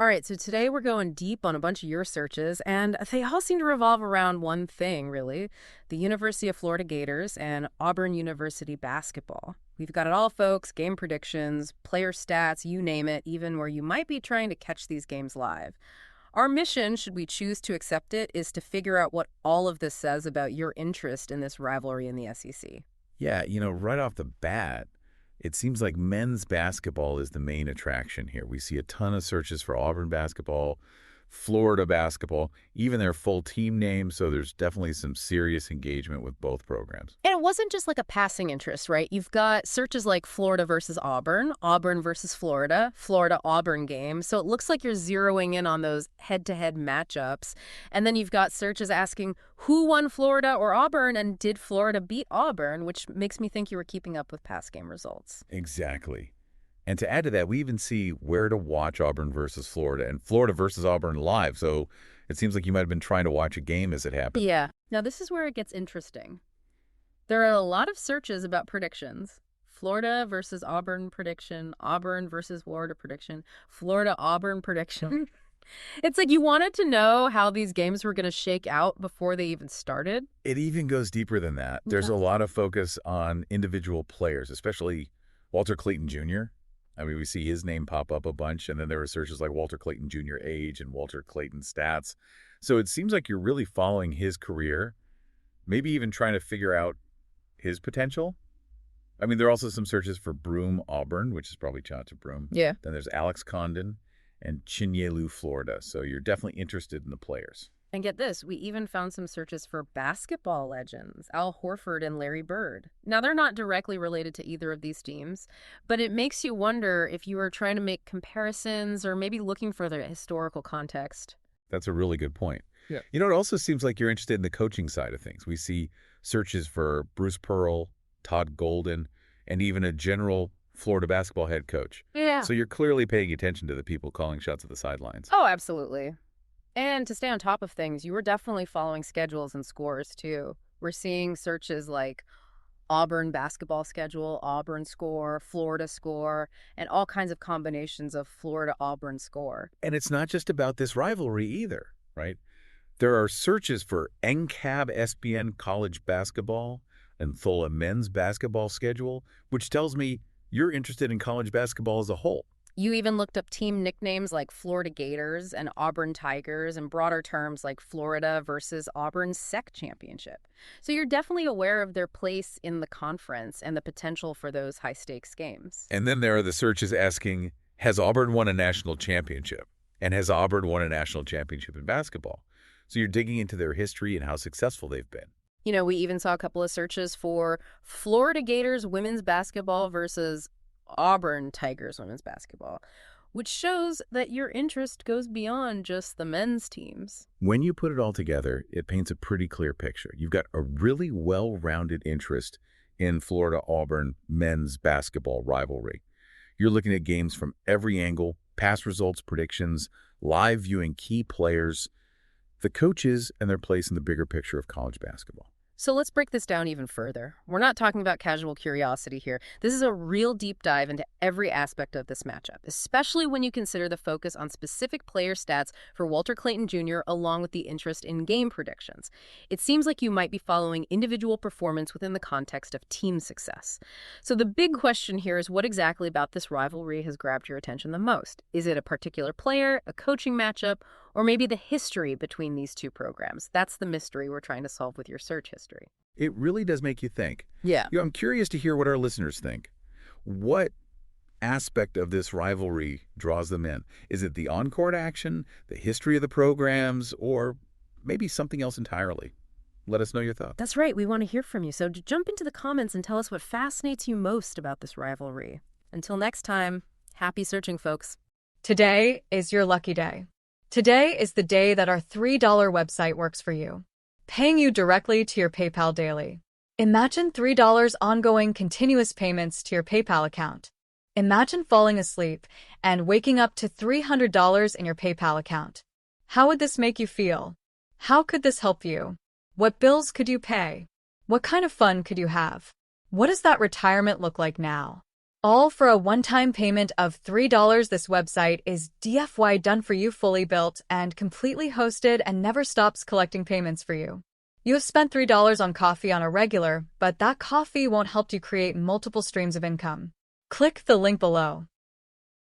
All right, so today we're going deep on a bunch of your searches, and they all seem to revolve around one thing, really: the University of Florida Gators and Auburn University basketball. We've got it all, folks: game predictions, player stats, you name it, even where you might be trying to catch these games live. Our mission, should we choose to accept it, is to figure out what all of this says about your interest in this rivalry in the SEC. Yeah, right off the bat, it seems like men's basketball is the main attraction here. We see a ton of searches for Auburn basketball, Florida basketball, even their full team name, so there's definitely some serious engagement with both programs. And it wasn't just like a passing interest, right? You've got searches like Florida versus Auburn, Auburn versus Florida, Florida-Auburn game. So it looks like you're zeroing in on those head-to-head matchups. And then you've got searches asking who won Florida or Auburn, and did Florida beat Auburn, which makes me think you were keeping up with past game results. Exactly. And to add to that, we even see where to watch Auburn versus Florida and Florida versus Auburn live. So it seems like you might have been trying to watch a game as it happened. Yeah. Now, this is where it gets interesting. There are a lot of searches about predictions. Florida versus Auburn prediction, Auburn versus Florida prediction, Florida-Auburn prediction. It's like you wanted to know how these games were going to shake out before they even started. It even goes deeper than that. There's a lot of focus on individual players, especially Walter Clayton Jr. I mean, we see his name pop up a bunch, and then there are searches like Walter Clayton Jr. age and Walter Clayton stats. So it seems like you're really following his career, maybe even trying to figure out his potential. I mean, there are also some searches for Broome Auburn, which is probably Chauncey Broome. Yeah. Then there's Alex Condon and Chinyelu Florida. So you're definitely interested in the players. And get this, we even found some searches for basketball legends, Al Horford and Larry Bird. Now, they're not directly related to either of these teams, but it makes you wonder if you are trying to make comparisons or maybe looking for their historical context. That's a really good point. Yeah. It also seems like you're interested in the coaching side of things. We see searches for Bruce Pearl, Todd Golden, and even a general Florida basketball head coach. Yeah. So you're clearly paying attention to the people calling shots at the sidelines. Oh, absolutely. And to stay on top of things, you were definitely following schedules and scores, too. We're seeing searches like Auburn basketball schedule, Auburn score, Florida score, and all kinds of combinations of Florida-Auburn score. And it's not just about this rivalry either, right? There are searches for NCAB SBN college basketball and Thola men's basketball schedule, which tells me you're interested in college basketball as a whole. You even looked up team nicknames like Florida Gators and Auburn Tigers, and broader terms like Florida versus Auburn SEC Championship. So you're definitely aware of their place in the conference and the potential for those high-stakes games. And then there are the searches asking, has Auburn won a national championship? And has Auburn won a national championship in basketball? So you're digging into their history and how successful they've been. You know, we even saw a couple of searches for Florida Gators women's basketball versus Auburn Tigers women's basketball, which shows that your interest goes beyond just the men's teams. When you put it all together, it paints a pretty clear picture. You've got a really well-rounded interest in Florida-Auburn men's basketball rivalry. You're looking at games from every angle, past results, predictions, live viewing key players, the coaches, and their place in the bigger picture of college basketball. So let's break this down even further. We're not talking about casual curiosity here. This is a real deep dive into every aspect of this matchup, especially when you consider the focus on specific player stats for Walter Clayton Jr. along with the interest in game predictions. It seems like you might be following individual performance within the context of team success. So the big question here is, what exactly about this rivalry has grabbed your attention the most? Is it a particular player, a coaching matchup, or maybe the history between these two programs? That's the mystery we're trying to solve with your search history. It really does make you think. Yeah. I'm curious to hear what our listeners think. What aspect of this rivalry draws them in? Is it the on-court action, the history of the programs, or maybe something else entirely? Let us know your thoughts. That's right. We want to hear from you. So jump into the comments and tell us what fascinates you most about this rivalry. Until next time, happy searching, folks. Today is your lucky day. Today is the day that our $3 website works for you, paying you directly to your PayPal daily. Imagine $3 ongoing continuous payments to your PayPal account. Imagine falling asleep and waking up to $300 in your PayPal account. How would this make you feel? How could this help you? What bills could you pay? What kind of fun could you have? What does that retirement look like now? All for a one-time payment of $3. This website is DFY done for you, fully built and completely hosted, and never stops collecting payments for you. You have spent $3 on coffee on a regular, but that coffee won't help you create multiple streams of income. Click the link below.